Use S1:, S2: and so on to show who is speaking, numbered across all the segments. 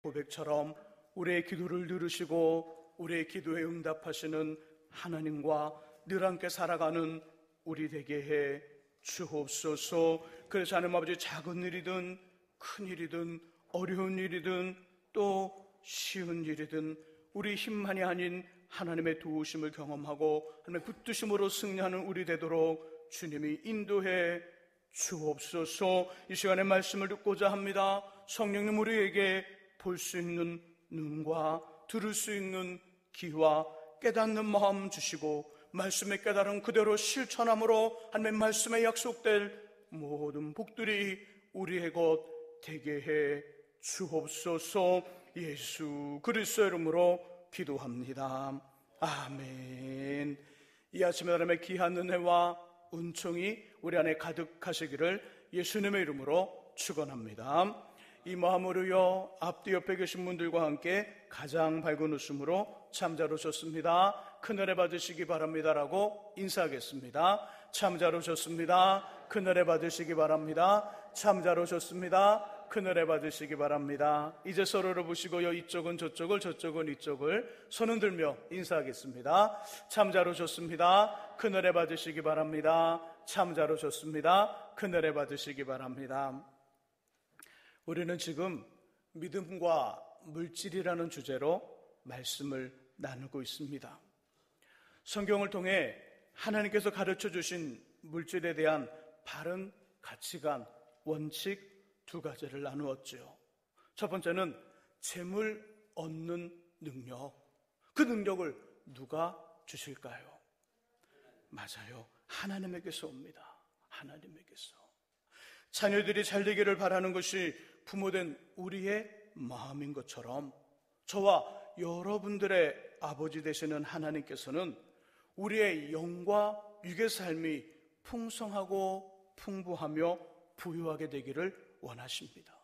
S1: 고백처럼 우리의 기도를 들으시고 우리의 기도에 응답하시는 하나님과 늘 함께 살아가는 우리 되게 해 주옵소서. 그래서 하나님 아버지, 작은 일이든 큰 일이든 어려운 일이든 또 쉬운 일이든 우리 힘만이 아닌 하나님의 도우심을 경험하고 하나님의 붙드심으로 승리하는 우리 되도록 주님이 인도해 주옵소서. 이 시간에 말씀을 듣고자 합니다. 성령님, 우리에게 볼 수 있는 눈과 들을 수 있는 귀와 깨닫는 마음 주시고 말씀의 깨달음 그대로 실천함으로 하나님의 말씀에 약속될 모든 복들이 우리의 것 되게 해 주옵소서. 예수 그리스도의 이름으로 기도합니다. 아멘. 이 아침에 하나님의 귀한 은혜와 은총이 우리 안에 가득하시기를 예수님의 이름으로 축원합니다. 이 마음으로요, 앞뒤 옆에 계신 분들과 함께 가장 밝은 웃음으로 참 잘 오셨습니다, 큰은혜 받으시기 바랍니다라고 인사하겠습니다. 참 잘 오셨습니다, 큰은혜 받으시기 바랍니다. 참 잘 오셨습니다, 큰은혜 받으시기 바랍니다. 이제 서로를 보시고요, 이쪽은 저쪽을 저쪽은 이쪽을 손을 들며 인사하겠습니다. 참 잘 오셨습니다, 큰은혜 받으시기 바랍니다. 참 잘 오셨습니다, 큰은혜 받으시기 바랍니다. 우리는 지금 믿음과 물질이라는 주제로 말씀을 나누고 있습니다. 성경을 통해 하나님께서 가르쳐 주신 물질에 대한 바른 가치관, 원칙 두 가지를 나누었죠. 첫 번째는 재물 얻는 능력. 그 능력을 누가 주실까요? 맞아요. 하나님에게서 옵니다. 하나님에게서. 자녀들이 잘 되기를 바라는 것이 부모된 우리의 마음인 것처럼 저와 여러분들의 아버지 되시는 하나님께서는 우리의 영과 육의 삶이 풍성하고 풍부하며 부유하게 되기를 원하십니다.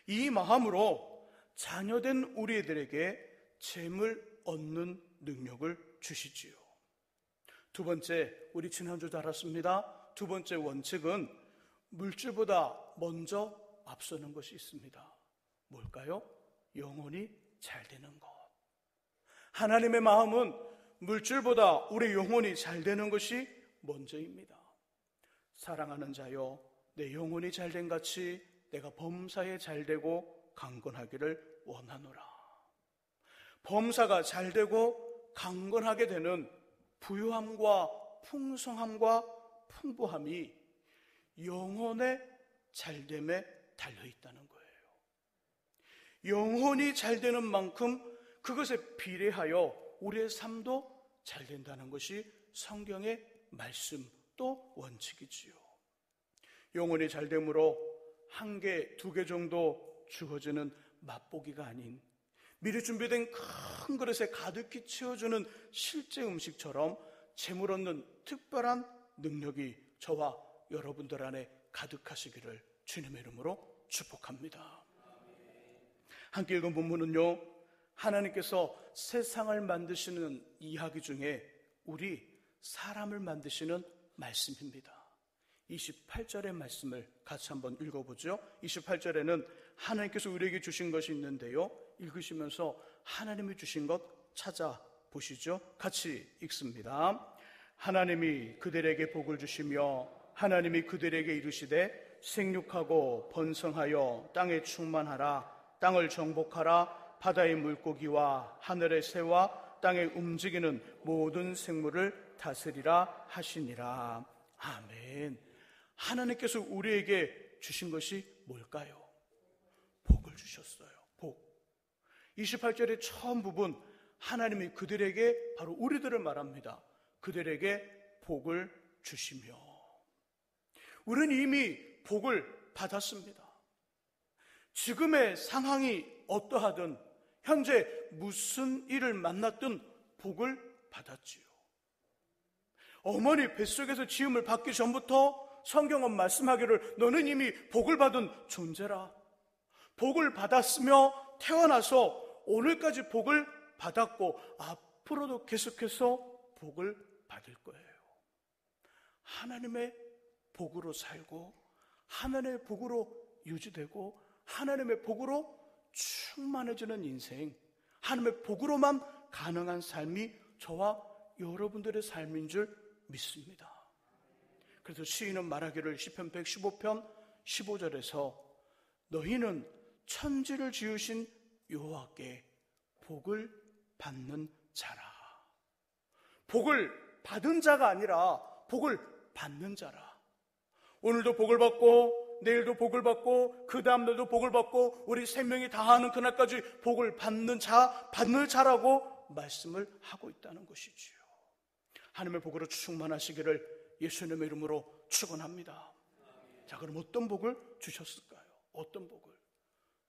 S1: 이 마음으로 자녀된 우리들에게 재물 얻는 능력을 주시지요. 두 번째, 우리 지난주 다뤘습니다. 두 번째 원칙은 물질보다 먼저 앞서는 것이 있습니다. 뭘까요? 영혼이 잘 되는 것. 하나님의 마음은 물질보다 우리 영혼이 잘 되는 것이 먼저입니다. 사랑하는 자여, 내 영혼이 잘된 같이 내가 범사에 잘되고 강건하기를 원하노라. 범사가 잘되고 강건하게 되는 부유함과 풍성함과 풍부함이 영혼의 잘됨에 달려있다는 거예요. 영혼이 잘되는 만큼 그것에 비례하여 우리의 삶도 잘된다는 것이 성경의 말씀 또 원칙이지요. 영혼이 잘됨으로 한 개, 두 개 정도 주어지는 맛보기가 아닌 미리 준비된 큰 그릇에 가득히 채워주는 실제 음식처럼 재물 얻는 특별한 능력이 저와 여러분들 안에 가득하시기를 주님의 이름으로 축복합니다. 함께 읽은 본문은요, 하나님께서 세상을 만드시는 이야기 중에 우리 사람을 만드시는 말씀입니다. 28절의 말씀을 같이 한번 읽어보죠. 28절에는 하나님께서 우리에게 주신 것이 있는데요, 읽으시면서 하나님이 주신 것 찾아보시죠. 같이 읽습니다. 하나님이 그들에게 복을 주시며 하나님이 그들에게 이르시되 생육하고 번성하여 땅에 충만하라. 땅을 정복하라. 바다의 물고기와 하늘의 새와 땅에 움직이는 모든 생물을 다스리라 하시니라. 아멘. 하나님께서 우리에게 주신 것이 뭘까요? 복을 주셨어요. 복. 28절의 처음 부분, 하나님이 그들에게, 바로 우리들을 말합니다. 그들에게 복을 주시며. 우리는 이미 복을 받았습니다. 지금의 상황이 어떠하든 현재 무슨 일을 만났든 복을 받았지요. 어머니 뱃속에서 지음을 받기 전부터 성경은 말씀하기를 너는 이미 복을 받은 존재라. 복을 받았으며 태어나서 오늘까지 복을 받았고 앞으로도 계속해서 복을 받을 거예요. 하나님의 복으로 살고 하나님의 복으로 유지되고 하나님의 복으로 충만해지는 인생, 하나님의 복으로만 가능한 삶이 저와 여러분들의 삶인 줄 믿습니다. 그래서 시인은 말하기를 시편 115편 15절에서 너희는 천지를 지으신 여호와께 복을 받는 자라. 복을 받은 자가 아니라 복을 받는 자라. 오늘도 복을 받고 내일도 복을 받고 그 다음날도 복을 받고 우리 생명이 다하는 그날까지 복을 받는 자라고 말씀을 하고 있다는 것이지요. 하나님의 복으로 충만하시기를 예수님의 이름으로 축원합니다. 자, 그럼 어떤 복을 주셨을까요? 어떤 복을?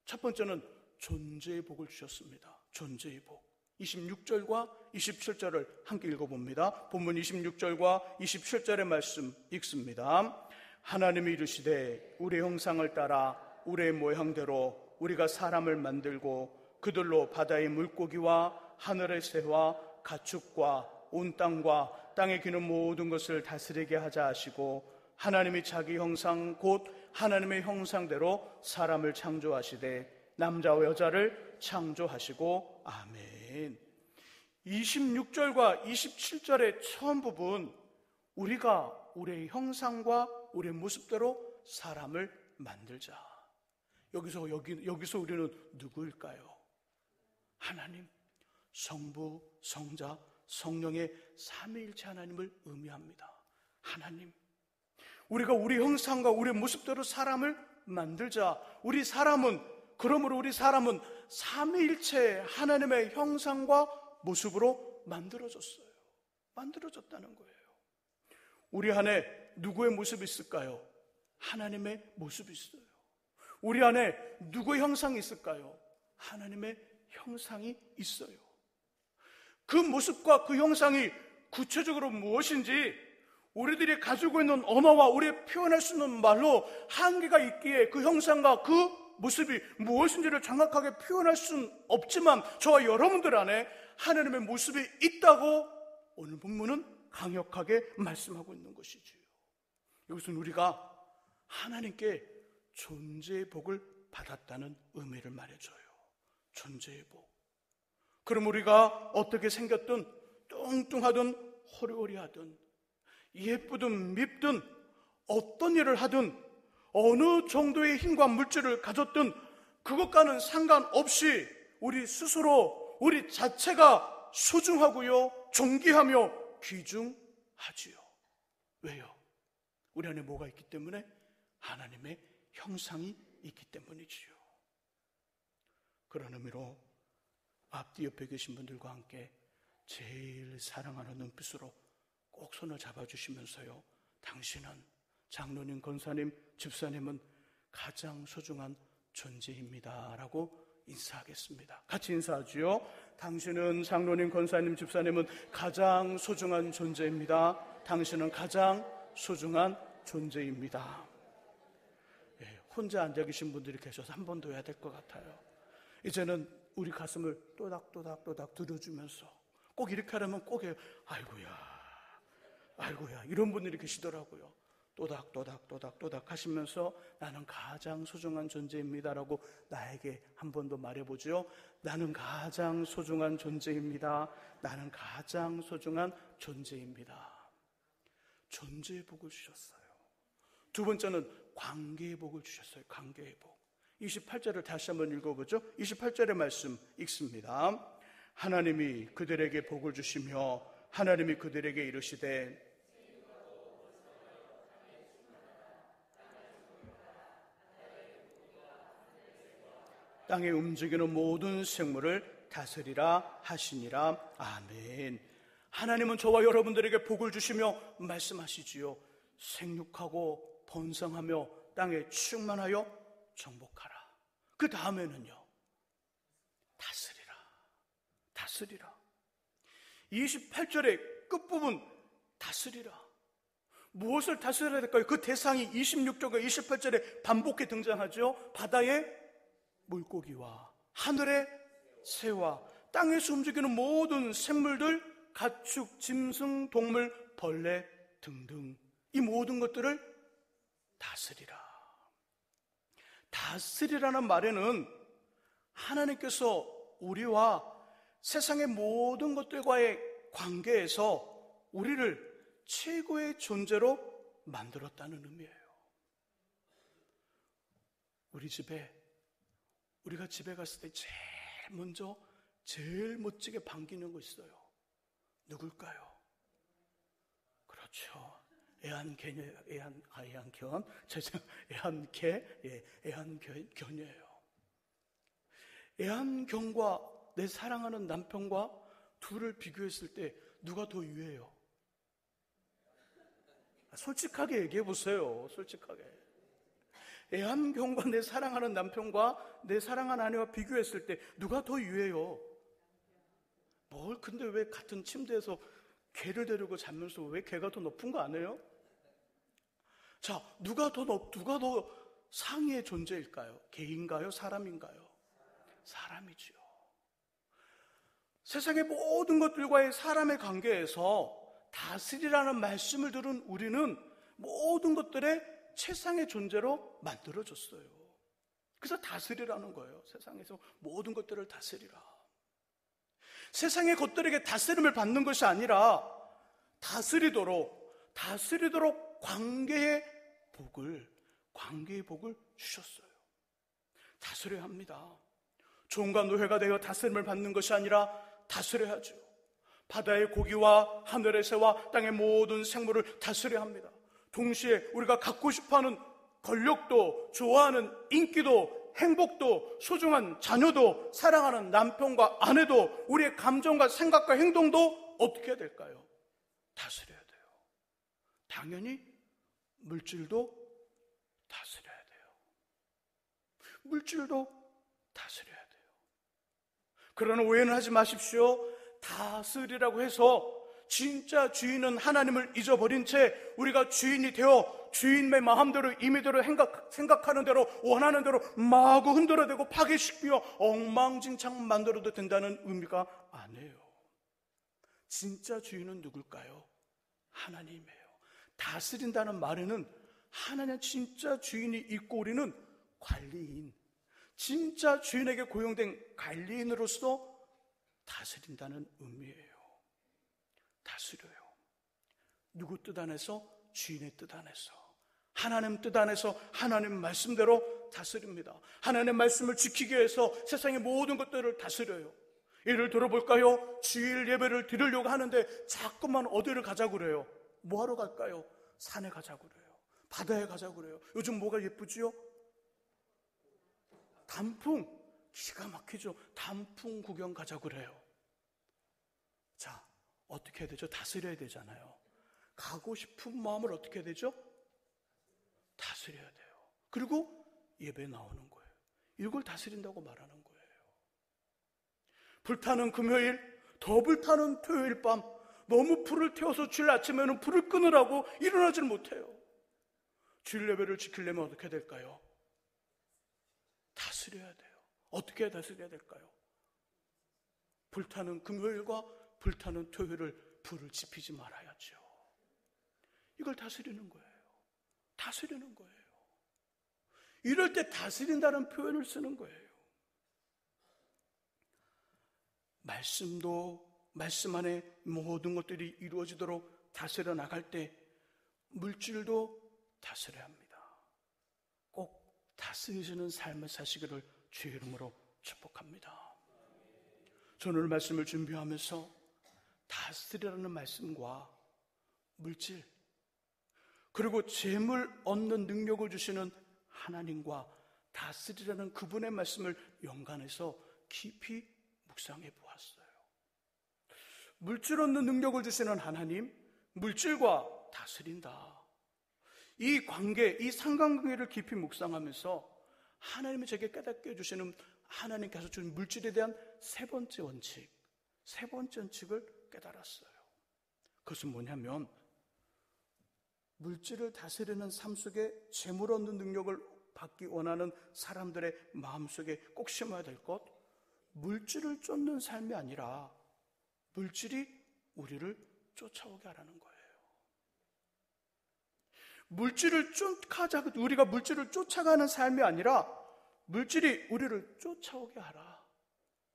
S1: 첫 번째는 존재의 복을 주셨습니다. 존재의 복. 26절과 27절을 함께 읽어봅니다. 본문 26절과 27절의 말씀 읽습니다. 하나님이 이르시되 우리 형상을 따라 우리의 모양대로 우리가 사람을 만들고 그들로 바다의 물고기와 하늘의 새와 가축과 온 땅과 땅에 기는 모든 것을 다스리게 하자 하시고 하나님이 자기 형상 곧 하나님의 형상대로 사람을 창조하시되 남자와 여자를 창조하시고 아멘. 26절과 27절의 처음 부분, 우리가 우리의 형상과 우리의 모습대로 사람을 만들자. 여기서 우리는 누구일까요? 하나님, 성부, 성자, 성령의 삼위일체 하나님을 의미합니다. 하나님, 우리가 우리 형상과 우리 모습대로 사람을 만들자. 그러므로 우리 사람은 삼위일체 하나님의 형상과 모습으로 만들어졌어요. 만들어졌다는 거예요. 우리 안에 누구의 모습이 있을까요? 하나님의 모습이 있어요. 우리 안에 누구의 형상이 있을까요? 하나님의 형상이 있어요. 그 모습과 그 형상이 구체적으로 무엇인지 우리들이 가지고 있는 언어와 우리 표현할 수 있는 말로 한계가 있기에 그 형상과 그 모습이 무엇인지를 정확하게 표현할 수는 없지만 저와 여러분들 안에 하나님의 모습이 있다고 오늘 본문은 강력하게 말씀하고 있는 것이지요. 여기서는 우리가 하나님께 존재의 복을 받았다는 의미를 말해줘요. 존재의 복. 그럼 우리가 어떻게 생겼든 뚱뚱하든 호리호리하든 예쁘든 밉든 어떤 일을 하든 어느 정도의 힘과 물질을 가졌든 그것과는 상관없이 우리 스스로 우리 자체가 소중하고요, 존귀하며 귀중하지요. 왜요? 우리 안에 뭐가 있기 때문에? 하나님의 형상이 있기 때문이지요. 그런 의미로 앞뒤 옆에 계신 분들과 함께 제일 사랑하는 눈빛으로 꼭 손을 잡아주시면서요, 당신은, 장로님, 권사님, 집사님은 가장 소중한 존재입니다 라고 인사하겠습니다. 같이 인사하지요. 당신은, 장로님, 권사님, 집사님은 가장 소중한 존재입니다. 당신은 가장 소중한 존재입니다. 혼자 앉아 계신 분들이 계셔서 한 번 더 해야 될 것 같아요. 이제는 우리 가슴을 또닥또닥 들어주면서 꼭 이렇게 하려면 꼭 해요. 아이고야 이런 분들이 계시더라고요. 또닥 하시면서 나는 가장 소중한 존재입니다라고 나에게 한 번 더 말해보죠. 나는 가장 소중한 존재입니다. 나는 가장 소중한 존재입니다. 존재의 복을 주셨어요. 두 번째는 관계의 복을 주셨어요. 관계의 복. 28절을 다시 한번 읽어보죠. 28절의 말씀 읽습니다. 하나님이 그들에게 복을 주시며 하나님이 그들에게 이르시되 땅에 움직이는 모든 생물을 다스리라 하시니라. 아멘. 하나님은 저와 여러분들에게 복을 주시며 말씀하시지요. 생육하고 번성하며 땅에 충만하여 정복하라. 그 다음에는요, 다스리라. 28절의 끝부분, 다스리라. 무엇을 다스려야 될까요? 그 대상이 26절과 28절에 반복해 등장하죠. 바다의 물고기와 하늘의 새와 땅에서 움직이는 모든 생물들, 가축, 짐승, 동물, 벌레 등등 이 모든 것들을 다스리라. 다스리라는 말에는 하나님께서 우리와 세상의 모든 것들과의 관계에서 우리를 최고의 존재로 만들었다는 의미예요. 우리가 집에 갔을 때 제일 멋지게 반기는 거 있어요. 누굴까요? 그렇죠. 애완견이에요. 애완견과 내 사랑하는 남편과 둘을 비교했을 때 누가 더 유해요? 솔직하게 얘기해 보세요. 솔직하게. 애완견과 내 사랑하는 남편과 내 사랑하는 아내와 비교했을 때 누가 더 유해요? 근데 왜 같은 침대에서 개를 데리고 자면서 왜 개가 더 높은 거 아니에요? 자, 누가 더 상위의 존재일까요? 개인가요? 사람인가요? 사람이지요. 세상의 모든 것들과의 사람의 관계에서 다스리라는 말씀을 들은 우리는 모든 것들의 최상의 존재로 만들어졌어요. 그래서 다스리라는 거예요. 세상에서 모든 것들을 다스리라. 세상의 것들에게 다스림을 받는 것이 아니라 다스리도록 관계의 복을 주셨어요. 다스려야 합니다. 종과 노예가 되어 다스림을 받는 것이 아니라 다스려야죠. 바다의 고기와 하늘의 새와 땅의 모든 생물을 다스려야 합니다. 동시에 우리가 갖고 싶어하는 권력도, 좋아하는 인기도, 행복도, 소중한 자녀도, 사랑하는 남편과 아내도, 우리의 감정과 생각과 행동도 어떻게 해야 될까요? 다스려야 돼요. 당연히 물질도 다스려야 돼요. 물질도 다스려야 돼요. 그러나 오해는 하지 마십시오. 다스리라고 해서 진짜 주인은 하나님을 잊어버린 채 우리가 주인이 되어 주인의 마음대로 임의대로 생각하는 대로 원하는 대로 마구 흔들어대고 파괴시키며 엉망진창 만들어도 된다는 의미가 아니에요. 진짜 주인은 누굴까요? 하나님이에요. 다스린다는 말에는 하나님 진짜 주인이 있고 우리는 관리인, 진짜 주인에게 고용된 관리인으로서 다스린다는 의미예요. 다스려요. 누구 뜻 안에서? 주인의 뜻 안에서, 하나님 뜻 안에서 하나님 말씀대로 다스립니다. 하나님의 말씀을 지키기 위해서 세상의 모든 것들을 다스려요. 예를 들어볼까요? 주일 예배를 드리려고 하는데 자꾸만 어디를 가자고 그래요? 뭐하러 갈까요? 산에 가자고 그래요. 바다에 가자고 그래요. 요즘 뭐가 예쁘지요? 단풍, 기가 막히죠. 단풍 구경 가자고 그래요. 자, 어떻게 해야 되죠? 다스려야 되잖아요. 가고 싶은 마음을 어떻게 해야 되죠? 다스려야 돼요. 그리고 예배에 나오는 거예요. 이걸 다스린다고 말하는 거예요. 불타는 금요일, 더 불타는 토요일 밤, 너무 불을 태워서 주일 아침에는 불을 끄느라고 일어나질 못해요. 주일 예배를 지키려면 어떻게 해야 될까요? 다스려야 돼요. 어떻게 다스려야 될까요? 불타는 금요일과 불타는 토요일을 불을 지피지 말아야죠. 이걸 다스리는 거예요. 다스리는 거예요. 이럴 때 다스린다는 표현을 쓰는 거예요. 말씀 안에 모든 것들이 이루어지도록 다스려 나갈 때 물질도 다스려야 합니다. 꼭 다스리시는 삶을 사시기를 주의 이름으로 축복합니다. 저는 오늘 말씀을 준비하면서 다스리라는 말씀과 물질, 그리고 재물 얻는 능력을 주시는 하나님과 다스리라는 그분의 말씀을 연관해서 깊이 묵상해 보았어요. 물질 얻는 능력을 주시는 하나님, 물질과 다스린다. 이 관계, 이 상관관계를 깊이 묵상하면서 하나님이 제게 깨닫게 해주시는 하나님께서 준 물질에 대한 세 번째 원칙을 깨달았어요. 그것은 뭐냐면 물질을 다스리는 삶 속에 재물 얻는 능력을 받기 원하는 사람들의 마음속에 꼭 심어야 될 것, 물질을 쫓는 삶이 아니라 물질이 우리를 쫓아오게 하라는 거예요. 우리가 물질을 쫓아가는 삶이 아니라 물질이 우리를 쫓아오게 하라.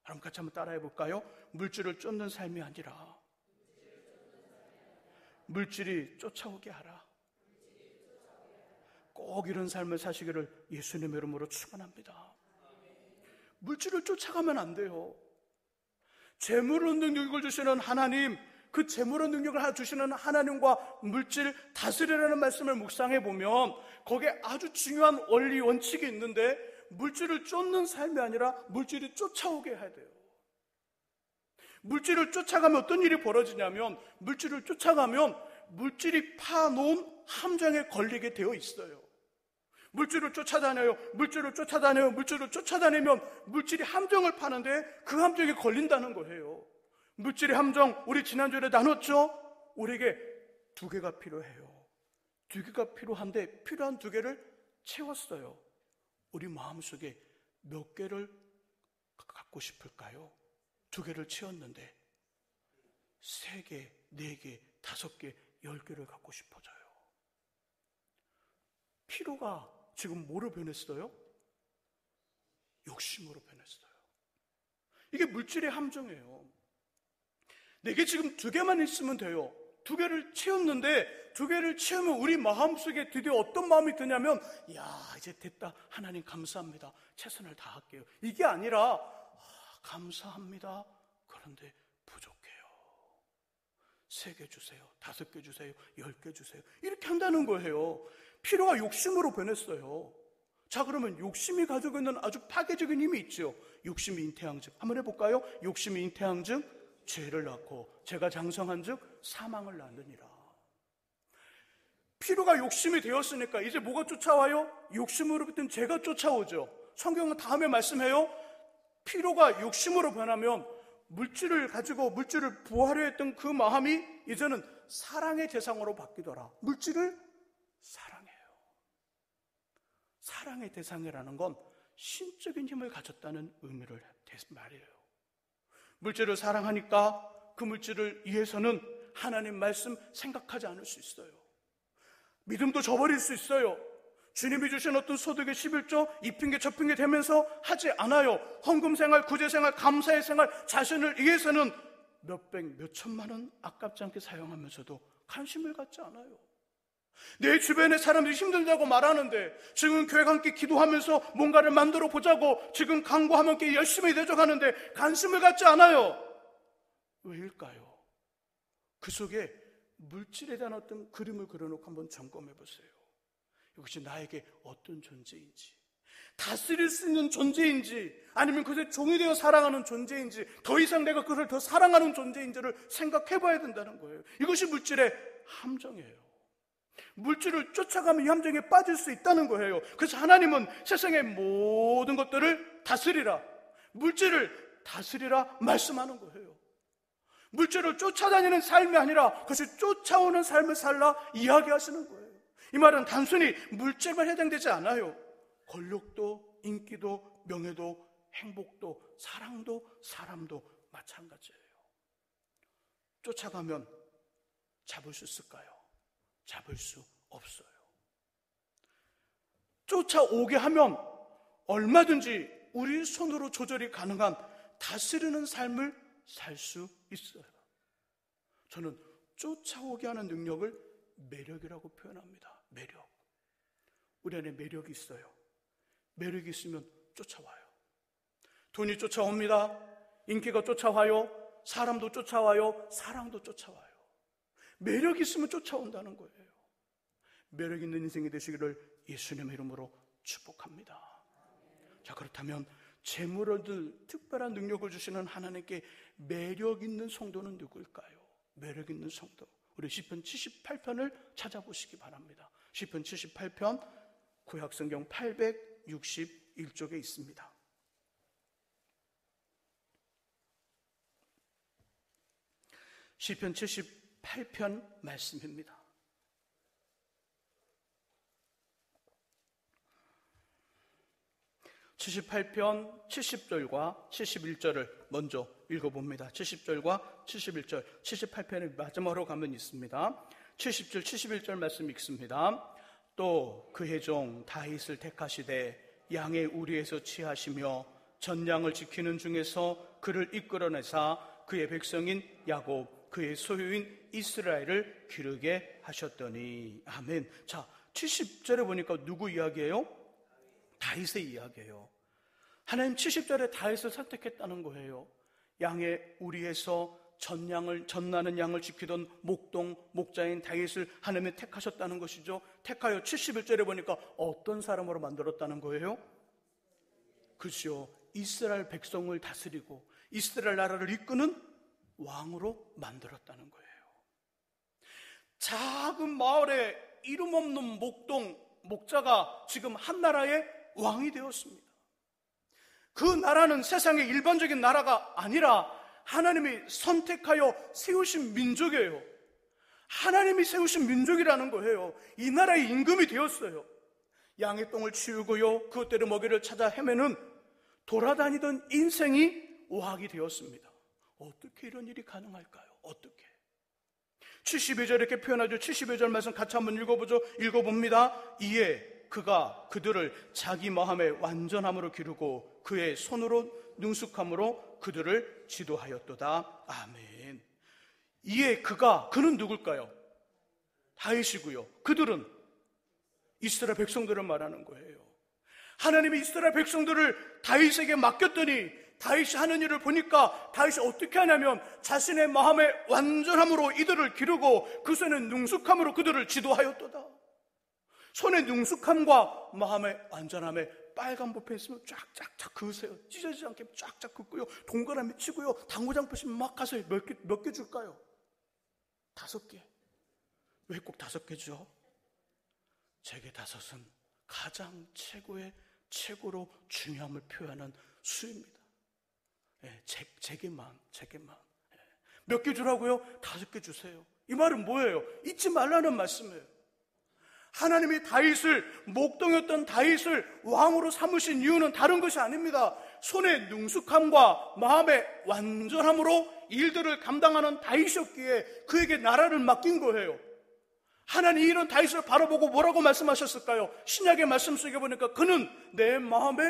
S1: 여러분 같이 한번 따라해 볼까요? 물질을 쫓는 삶이 아니라 물질이 쫓아오게 하라. 꼭 이런 삶을 사시기를 예수님의 이름으로 축원합니다. 물질을 쫓아가면 안 돼요. 재물의 능력을 주시는 하나님, 그 재물의 능력을 주시는 하나님과 물질 다스리라는 말씀을 묵상해 보면 거기에 아주 중요한 원리 원칙이 있는데, 물질을 쫓는 삶이 아니라 물질이 쫓아오게 해야 돼요. 물질을 쫓아가면 어떤 일이 벌어지냐면, 물질을 쫓아가면 물질이 파놓은 함정에 걸리게 되어 있어요. 물질을 쫓아다녀요. 물질을 쫓아다녀요. 물질을 쫓아다니면 물질이 함정을 파는데 그 함정에 걸린다는 거예요. 물질의 함정, 우리 지난주에 나눴죠? 우리에게 2개가 필요해요. 2개가 필요한데 필요한 2개를 채웠어요. 우리 마음속에 몇 개를 갖고 싶을까요? 2개를 채웠는데 3개, 4개, 5개, 10개를 갖고 싶어져요. 피로가 지금 뭐로 변했어요? 욕심으로 변했어요. 이게 물질의 함정이에요. 내게 지금 2개만 있으면 돼요. 2개를 채웠는데 2개를 채우면 우리 마음속에 드디어 어떤 마음이 드냐면, 야, 이제 됐다. 하나님 감사합니다. 최선을 다할게요. 이게 아니라 감사합니다. 그런데 부족해요. 3개 주세요. 5개 주세요. 10개 주세요. 이렇게 한다는 거예요. 필요가 욕심으로 변했어요. 자, 그러면 욕심이 가지고 있는 아주 파괴적인 힘이 있죠. 욕심이 잉태한즉, 한번 해볼까요? 욕심이 잉태한즉 죄를 낳고 죄가 장성한즉 사망을 낳느니라. 필요가 욕심이 되었으니까 이제 뭐가 쫓아와요? 욕심으로부터는 죄가 쫓아오죠. 성경은 다음에 말씀해요. 필요가 욕심으로 변하면 물질을 가지고 물질을 부하려 했던 그 마음이 이제는 사랑의 대상으로 바뀌더라. 물질을 사랑해요. 사랑의 대상이라는 건 신적인 힘을 가졌다는 의미를 말이에요. 물질을 사랑하니까 그 물질을 위해서는 하나님 말씀 생각하지 않을 수 있어요. 믿음도 저버릴 수 있어요. 주님이 주신 어떤 소득의 11조 이 핑계 저 핑계 되면서 하지 않아요. 헌금 생활, 구제 생활, 감사의 생활, 자신을 위해서는 몇백, 몇천만 원 아깝지 않게 사용하면서도 관심을 갖지 않아요. 내 주변의 사람들이 힘들다고 말하는데 지금 교회 함께 기도하면서 뭔가를 만들어 보자고 지금 강구하며 함께 열심히 대적하는데 관심을 갖지 않아요. 왜일까요? 그 속에 물질에 대한 어떤 그림을 그려놓고 한번 점검해 보세요. 이것이 나에게 어떤 존재인지, 다스릴 수 있는 존재인지, 아니면 그것에 종이 되어 살아가는 존재인지, 더 이상 내가 그것을 더 사랑하는 존재인지를 생각해 봐야 된다는 거예요. 이것이 물질의 함정이에요. 물질을 쫓아가면 이 함정에 빠질 수 있다는 거예요. 그래서 하나님은 세상의 모든 것들을 다스리라, 물질을 다스리라 말씀하는 거예요. 물질을 쫓아다니는 삶이 아니라 그것이 쫓아오는 삶을 살라 이야기하시는 거예요. 이 말은 단순히 물질만 해당되지 않아요. 권력도, 인기도, 명예도, 행복도, 사랑도, 사람도 마찬가지예요. 쫓아가면 잡을 수 있을까요? 잡을 수 없어요. 쫓아오게 하면 얼마든지 우리 손으로 조절이 가능한 다스리는 삶을 살 수 있어요. 저는 쫓아오게 하는 능력을 매력이라고 표현합니다. 매력. 우리 안에 매력이 있어요. 매력이 있으면 쫓아와요. 돈이 쫓아옵니다. 인기가 쫓아와요. 사람도 쫓아와요. 사랑도 쫓아와요. 매력이 있으면 쫓아온다는 거예요. 매력 있는 인생이 되시기를 예수님의 이름으로 축복합니다. 자, 그렇다면 재물 얻을 특별한 능력을 주시는 하나님께 매력 있는 성도는 누구일까요? 매력 있는 성도, 우리 시편 78편을 찾아보시기 바랍니다. 시편 78편 구약성경 861쪽에 있습니다. 시편 78편 말씀입니다. (78편) 70절과 71절을 먼저 읽어봅니다. 70절과 71절, 78편의 마지막으로 가면 있습니다. 70절, 71절 말씀 읽습니다. 또 그의 종 다윗을 택하시되 양의 우리에서 취하시며 전량을 지키는 중에서 그를 이끌어내사 그의 백성인 야곱, 그의 소유인 이스라엘을 기르게 하셨더니. 아멘. 자, 70절에 보니까 누구 이야기예요? 다윗의 이야기예요. 하나님 70절에 다윗을 선택했다는 거예요. 양의 우리에서 전나는 양을 지키던 목자인 다윗을 하나님이 택하셨다는 것이죠. 택하여 71절에 보니까 어떤 사람으로 만들었다는 거예요? 그렇죠. 이스라엘 백성을 다스리고 이스라엘 나라를 이끄는 왕으로 만들었다는 거예요. 작은 마을에 이름 없는 목자가 지금 한 나라의 왕이 되었습니다. 그 나라는 세상의 일반적인 나라가 아니라 하나님이 선택하여 세우신 민족이에요. 하나님이 세우신 민족이라는 거예요. 이 나라의 임금이 되었어요. 양의 똥을 치우고요, 그것대로 먹이를 찾아 헤매는 돌아다니던 인생이 왕이 되었습니다. 어떻게 이런 일이 가능할까요? 어떻게? 72절 이렇게 표현하죠. 72절 말씀 같이 한번 읽어봅니다. 이에 그가 그들을 자기 마음의 완전함으로 기르고 그의 손으로 능숙함으로 그들을 지도하였도다. 아멘. 이에 그는 누굴까요? 다윗이고요. 그들은 이스라엘 백성들을 말하는 거예요. 하나님이 이스라엘 백성들을 다윗에게 맡겼더니 다윗이 하는 일을 보니까 다윗이 어떻게 하냐면 자신의 마음의 완전함으로 이들을 기르고 그 손의 능숙함으로 그들을 지도하였도다. 손의 능숙함과 마음의 완전함에 빨간 볼펜 있으면 쫙쫙쫙 그으세요. 찢어지지 않게 쫙쫙 긋고요, 동그라미 치고요, 당구장 표시 막 가세요. 몇 개 줄까요? 5개. 왜 꼭 5개죠? 제게 5은 가장 최고로 중요함을 표현하는 수입니다. 제게만. 몇 개 주라고요? 5개 주세요. 이 말은 뭐예요? 잊지 말라는 말씀이에요. 하나님이 목동이었던 다윗을 왕으로 삼으신 이유는 다른 것이 아닙니다. 손의 능숙함과 마음의 완전함으로 일들을 감당하는 다윗이었기에 그에게 나라를 맡긴 거예요. 하나님이 이런 다윗을 바라보고 뭐라고 말씀하셨을까요? 신약의 말씀 속에 보니까 그는 내 마음에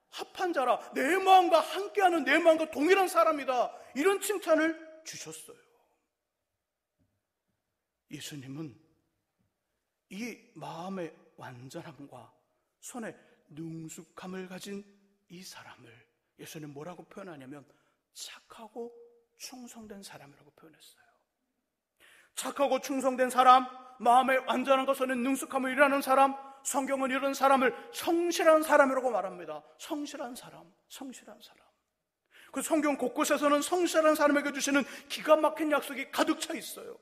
S1: 합한 자라, 내 마음과 함께하는, 내 마음과 동일한 사람이다, 이런 칭찬을 주셨어요. 예수님은 이 마음의 완전함과 손의 능숙함을 가진 이 사람을 예수님 뭐라고 표현하냐면 착하고 충성된 사람이라고 표현했어요. 착하고 충성된 사람, 마음의 완전함과 손의 능숙함을 일하는 사람, 성경은 이런 사람을 성실한 사람이라고 말합니다. 성실한 사람. 그 성경 곳곳에서는 성실한 사람에게 주시는 기가 막힌 약속이 가득 차 있어요.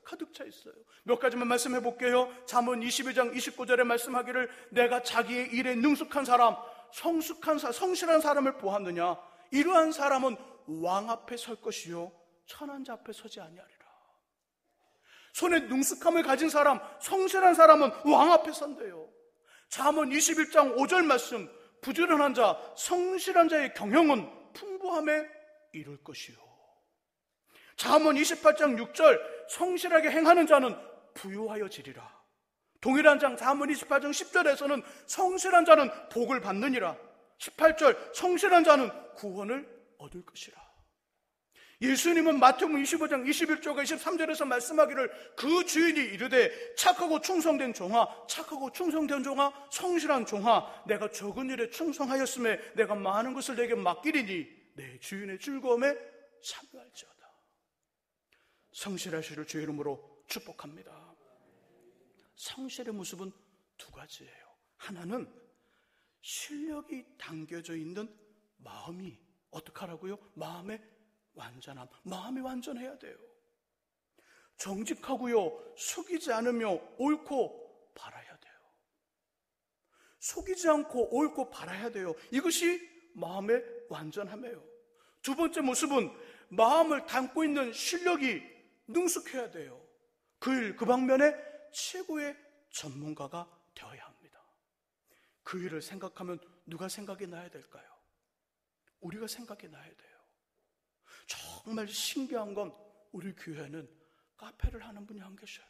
S1: 몇 가지만 말씀해 볼게요. 잠언 22장 29절에 말씀하기를 내가 자기의 일에 능숙한 사람, 성실한 사람을 보았느냐. 이러한 사람은 왕 앞에 설 것이요 천한 자 앞에 서지 아니하리라. 손에 능숙함을 가진 사람, 성실한 사람은 왕 앞에 선대요. 잠언 21장 5절 말씀, 부지런한 자, 성실한 자의 경영은 풍부함에 이룰 것이요. 잠언 28장 6절, 성실하게 행하는 자는 부유하여지리라. 동일한 장 잠언 28장 10절에서는 성실한 자는 복을 받느니라. 18절, 성실한 자는 구원을 얻을 것이라. 예수님은 마태복음 25장 21절과 23절에서 말씀하기를 그 주인이 이르되 착하고 충성된 종아, 성실한 종아, 내가 적은 일에 충성하였음에 내가 많은 것을 내게 맡기리니 내 주인의 즐거움에 참여할지어다. 성실하시를 주의 이름으로 축복합니다. 성실의 모습은 2가지예요. 하나는 실력이 담겨져 있는 마음이 어떻게 하라고요? 마음의 완전함. 마음이 완전해야 돼요. 정직하고요, 속이지 않으며 옳고 바라야 돼요. 속이지 않고 옳고 바라야 돼요. 이것이 마음의 완전함이에요. 2번째 모습은 마음을 담고 있는 실력이 능숙해야 돼요. 그 방면에 최고의 전문가가 되어야 합니다. 그 일을 생각하면 누가 생각이 나야 될까요? 우리가 생각이 나야 돼요. 정말 신기한 건 우리 교회는 카페를 하는 분이 안 계셔요.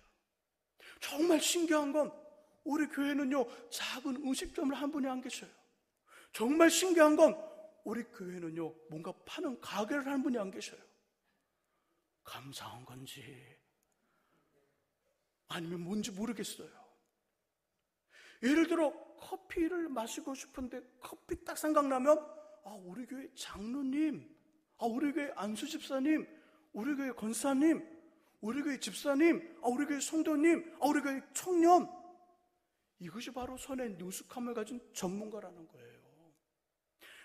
S1: 정말 신기한 건 우리 교회는요 작은 음식점을 하는 분이 안 계셔요. 정말 신기한 건 우리 교회는요, 뭔가 파는 가게를 하는 분이 안 계셔요. 감사한 건지 아니면 뭔지 모르겠어요. 예를 들어 커피를 마시고 싶은데 커피 딱 생각나면 우리 교회 장로님, 우리 교회 안수 집사님, 우리 교회 권사님, 우리 교회 집사님, 우리 교회 성도님, 우리 교회 청년, 이것이 바로 손에 능숙함을 가진 전문가라는 거예요.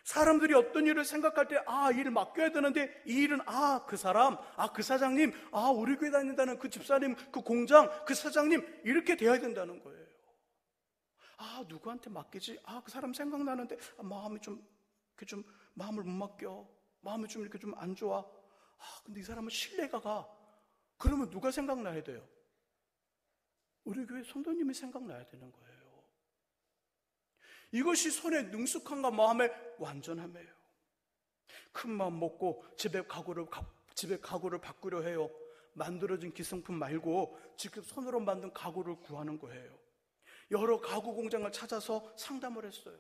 S1: 사람들이 어떤 일을 생각할 때 이 일을 맡겨야 되는데 이 일은 그 사람, 그 사장님, 우리 교회 다닌다는 그 집사님, 그 공장, 그 사장님, 이렇게 돼야 된다는 거예요. 누구한테 맡기지? 그 사람 생각나는데 마음이 좀 마음을 못 맡겨. 마음이 좀 이렇게 좀 안 좋아. 근데 이 사람은 신뢰가 가. 그러면 누가 생각나야 돼요? 우리 교회 성도님이 생각나야 되는 거예요. 이것이 손에 능숙함과 마음의 완전함이에요. 큰 마음 먹고 집에 가구를 바꾸려 해요. 만들어진 기성품 말고 직접 손으로 만든 가구를 구하는 거예요. 여러 가구 공장을 찾아서 상담을 했어요.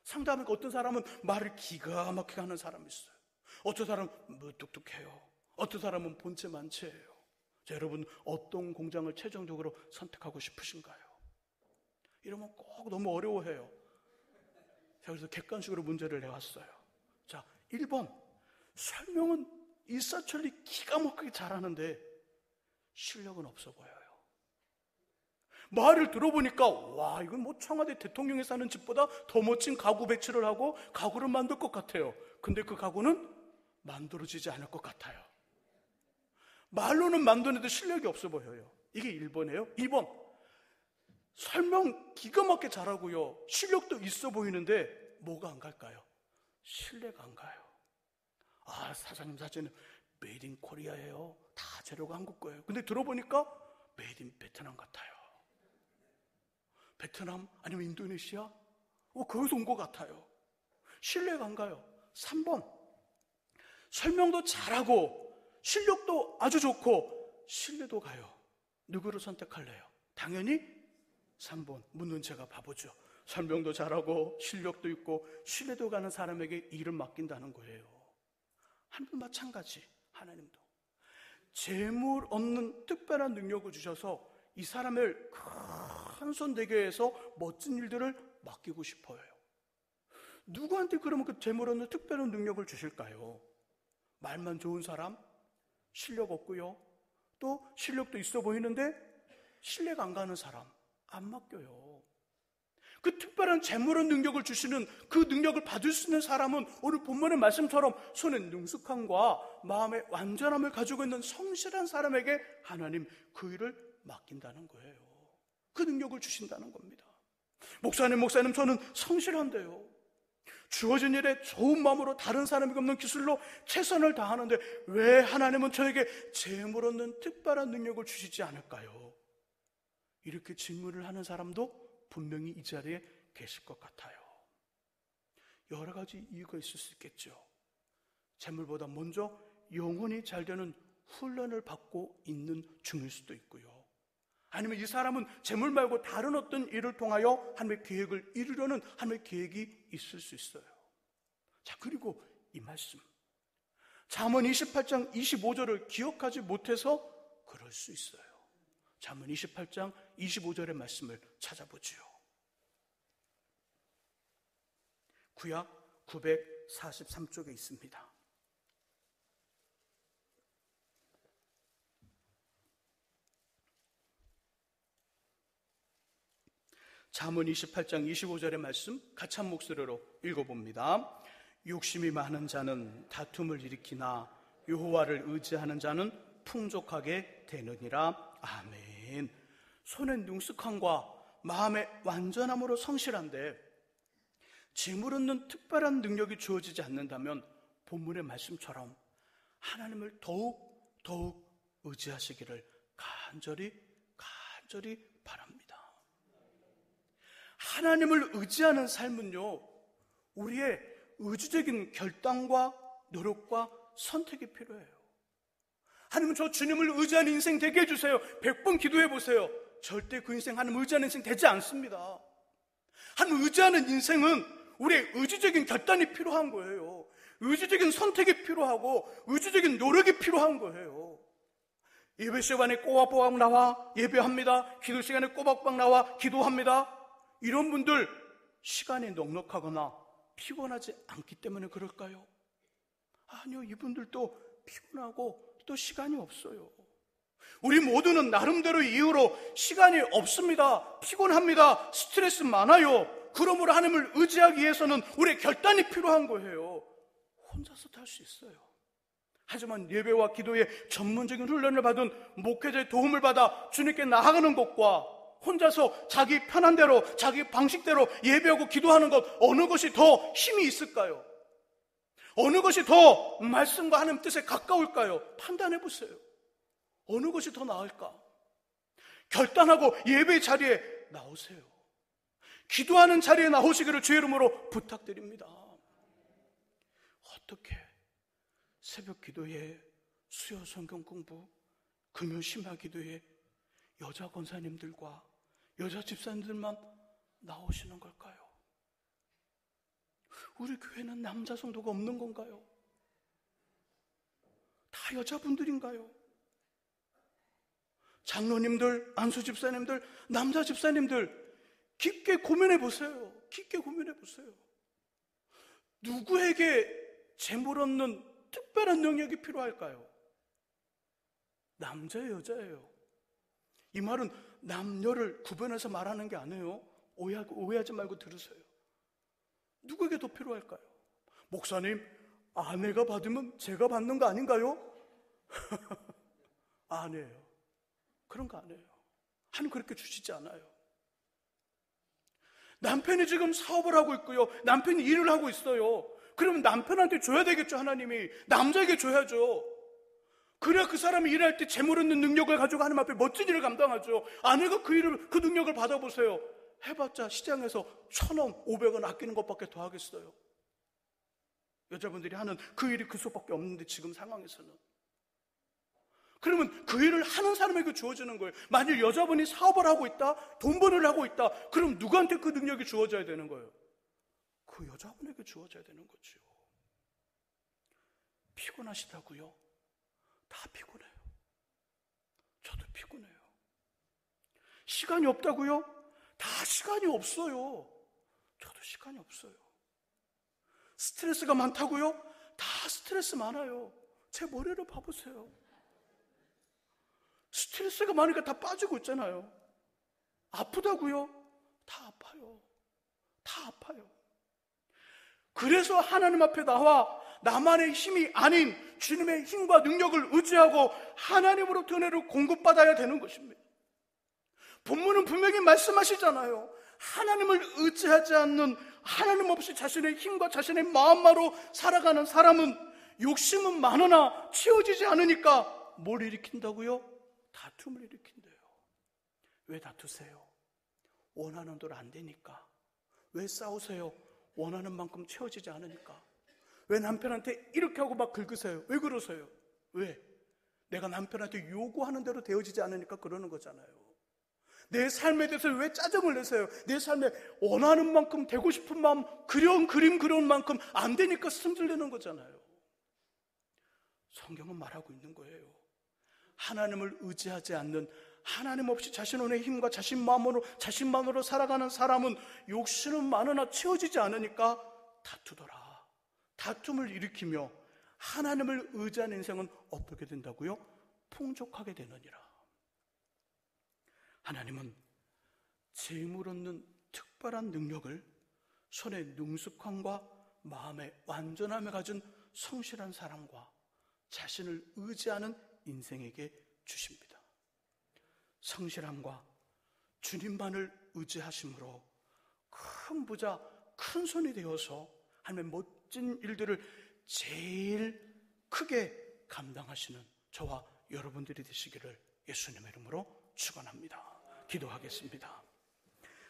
S1: 상담하니까 어떤 사람은 말을 기가 막히게 하는 사람이 있어요. 어떤 사람은 무뚝뚝해요. 어떤 사람은 본체 만체예요. 여러분, 어떤 공장을 최종적으로 선택하고 싶으신가요? 이러면 꼭 너무 어려워해요. 그래서 객관식으로 문제를 내왔어요. 자, 1번. 설명은 일사천리 기가 막히게 잘하는데 실력은 없어 보여요. 말을 들어보니까 이건 청와대 대통령이 사는 집보다 더 멋진 가구 배치를 하고 가구를 만들 것 같아요. 근데 그 가구는 만들어지지 않을 것 같아요. 말로는 만드는데 실력이 없어 보여요. 이게 1번이에요. 2번. 설명 기가 막히게 잘하고요. 실력도 있어 보이는데 뭐가 안 갈까요? 신뢰가 안 가요. 사장님 사진은 메이드 인 코리아예요. 다 재료가 한국 거예요. 근데 들어보니까 메이드 인 베트남 같아요. 베트남 아니면 인도네시아? 거기서 온 것 같아요. 신뢰가 안 가요. 3번. 설명도 잘하고 실력도 아주 좋고 신뢰도 가요. 누구를 선택할래요? 당연히 3번. 묻는 제가 바보죠. 설명도 잘하고 실력도 있고 신뢰도 가는 사람에게 일을 맡긴다는 거예요. 하나님도 마찬가지. 하나님도 재물 얻는 특별한 능력을 주셔서 이 사람을 큰 손 되게 해서 멋진 일들을 맡기고 싶어요. 누구한테 그러면 그 재물 얻는 특별한 능력을 주실까요? 말만 좋은 사람? 실력 없고요. 또 실력도 있어 보이는데 신뢰가 안 가는 사람? 안 맡겨요. 그 특별한 재물의 능력을 주시는 그 능력을 받을 수 있는 사람은 오늘 본문의 말씀처럼 손에 능숙함과 마음의 완전함을 가지고 있는 성실한 사람에게 하나님 그 일을 맡긴다는 거예요. 그 능력을 주신다는 겁니다. 목사님 저는 성실한데요. 주어진 일에 좋은 마음으로 다른 사람이 없는 기술로 최선을 다하는데 왜 하나님은 저에게 재물 얻는 특별한 능력을 주시지 않을까요? 이렇게 질문을 하는 사람도 분명히 이 자리에 계실 것 같아요. 여러 가지 이유가 있을 수 있겠죠. 재물보다 먼저 영혼이 잘 되는 훈련을 받고 있는 중일 수도 있고요. 아니면 이 사람은 재물 말고 다른 어떤 일을 통하여 하나님의 계획을 이루려는 하나님의 계획이 있을 수 있어요. 자, 그리고 이 말씀 잠언 28장 25절을 기억하지 못해서 그럴 수 있어요. 잠언 28장 25절의 말씀을 찾아보지요. 구약 943쪽에 있습니다. 잠언 28장 25절의 말씀 같이 한 목소리로 읽어봅니다. 욕심이 많은 자는 다툼을 일으키나 여호와를 의지하는 자는 풍족하게 되느니라. 아멘. 손의 능숙함과 마음의 완전함으로 성실한데 재물 얻는 특별한 능력이 주어지지 않는다면 본문의 말씀처럼 하나님을 더욱 의지하시기를 간절히 바랍니다. 하나님을 의지하는 삶은요, 우리의 의지적인 결단과 노력과 선택이 필요해요. 하나님, 저 주님을 의지하는 인생 되게 해주세요. 100번 기도해 보세요. 절대 그 인생 하나님 의지하는 인생 되지 않습니다. 하나님 의지하는 인생은 우리의 의지적인 결단이 필요한 거예요. 의지적인 선택이 필요하고 의지적인 노력이 필요한 거예요. 예배 시간에 꼬박꼬박 나와 예배합니다. 기도 시간에 꼬박꼬박 나와 기도합니다. 이런 분들 시간이 넉넉하거나 피곤하지 않기 때문에 그럴까요? 아니요, 이분들도 피곤하고 또 시간이 없어요. 우리 모두는 나름대로 이유로 시간이 없습니다. 피곤합니다. 스트레스 많아요. 그러므로 하나님을 의지하기 위해서는 우리의 결단이 필요한 거예요. 혼자서 다 할 수 있어요. 하지만 예배와 기도에 전문적인 훈련을 받은 목회자의 도움을 받아 주님께 나아가는 것과 혼자서 자기 편한 대로 자기 방식대로 예배하고 기도하는 것, 어느 것이 더 힘이 있을까요? 어느 것이 더 말씀과 하나님 뜻에 가까울까요? 판단해 보세요. 어느 것이 더 나을까? 결단하고 예배 자리에 나오세요. 기도하는 자리에 나오시기를 주의 이름으로 부탁드립니다. 어떻게 새벽 기도에, 수요 성경 공부, 금요 심야 기도에 여자 권사님들과 여자 집사님들만 나오시는 걸까요? 우리 교회는 남자 성도가 없는 건가요? 다 여자분들인가요? 장로님들, 안수 집사님들, 남자 집사님들 깊게 고민해 보세요. 깊게 고민해 보세요. 누구에게 재물 얻는 특별한 능력이 필요할까요? 남자예요, 여자예요? 이 말은 남녀를 구분해서 말하는 게 아니에요. 오해하지 말고 들으세요. 누구에게 더 필요할까요? 목사님, 아내가 받으면 제가 받는 거 아닌가요? 아니에요. 그런 거 아니에요. 하나님 그렇게 주시지 않아요. 남편이 지금 사업을 하고 있고요. 남편이 일을 하고 있어요. 그러면 남편한테 줘야 되겠죠, 하나님이. 남자에게 줘야죠. 그래야 그 사람이 일할 때 재물 얻는 능력을 가지고 하나님 앞에 멋진 일을 감당하죠. 아내가 그 능력을 받아보세요. 해봤자 시장에서 1,000원, 500원 아끼는 것밖에 더 하겠어요. 여자분들이 하는 그 일이 그 수밖에 없는데 지금 상황에서는. 그러면 그 일을 하는 사람에게 주어지는 거예요. 만일 여자분이 사업을 하고 있다, 돈 버는 일을 하고 있다, 그럼 누구한테 그 능력이 주어져야 되는 거예요? 그 여자분에게 주어져야 되는 거죠. 피곤하시다고요? 다 피곤해요. 저도 피곤해요. 시간이 없다고요? 다 시간이 없어요. 저도 시간이 없어요. 스트레스가 많다고요? 다 스트레스 많아요. 제 머리를 봐보세요. 스트레스가 많으니까 다 빠지고 있잖아요. 아프다고요? 다 아파요. 다 아파요. 그래서 하나님 앞에 나와 나만의 힘이 아닌 주님의 힘과 능력을 의지하고 하나님으로부터 은혜를 공급받아야 되는 것입니다. 본문은 분명히 말씀하시잖아요. 하나님을 의지하지 않는, 하나님 없이 자신의 힘과 자신의 마음만으로 살아가는 사람은 욕심은 많으나 채워지지 않으니까 뭘 일으킨다고요? 다툼을 일으킨대요. 왜 다투세요? 원하는 대로 안 되니까. 왜 싸우세요? 원하는 만큼 채워지지 않으니까. 왜 남편한테 이렇게 하고 막 긁으세요? 왜 그러세요? 왜? 내가 남편한테 요구하는 대로 되어지지 않으니까 그러는 거잖아요. 내 삶에 대해서 왜 짜증을 내세요? 내 삶에 원하는 만큼 되고 싶은 마음, 그려온 그림 그려온 만큼 안 되니까 승질내는 거잖아요. 성경은 말하고 있는 거예요. 하나님을 의지하지 않는, 하나님 없이 자신의 힘과 자신 마음으로 살아가는 사람은 욕심은 많으나 채워지지 않으니까 다투더라. 다툼을 일으키며 하나님을 의지하는 인생은 어떻게 된다고요? 풍족하게 되느니라. 하나님은 재물 얻는 특별한 능력을 손의 능숙함과 마음의 완전함을 가진 성실한 사람과 자신을 의지하는 인생에게 주십니다. 성실함과 주님만을 의지하심으로 큰 부자, 큰 손이 되어서 하나님의 멋진 일들을 제일 크게 감당하시는 저와 여러분들이 되시기를 예수님의 이름으로 축원합니다. 기도하겠습니다.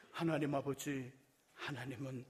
S1: 하나님 아버지, 하나님은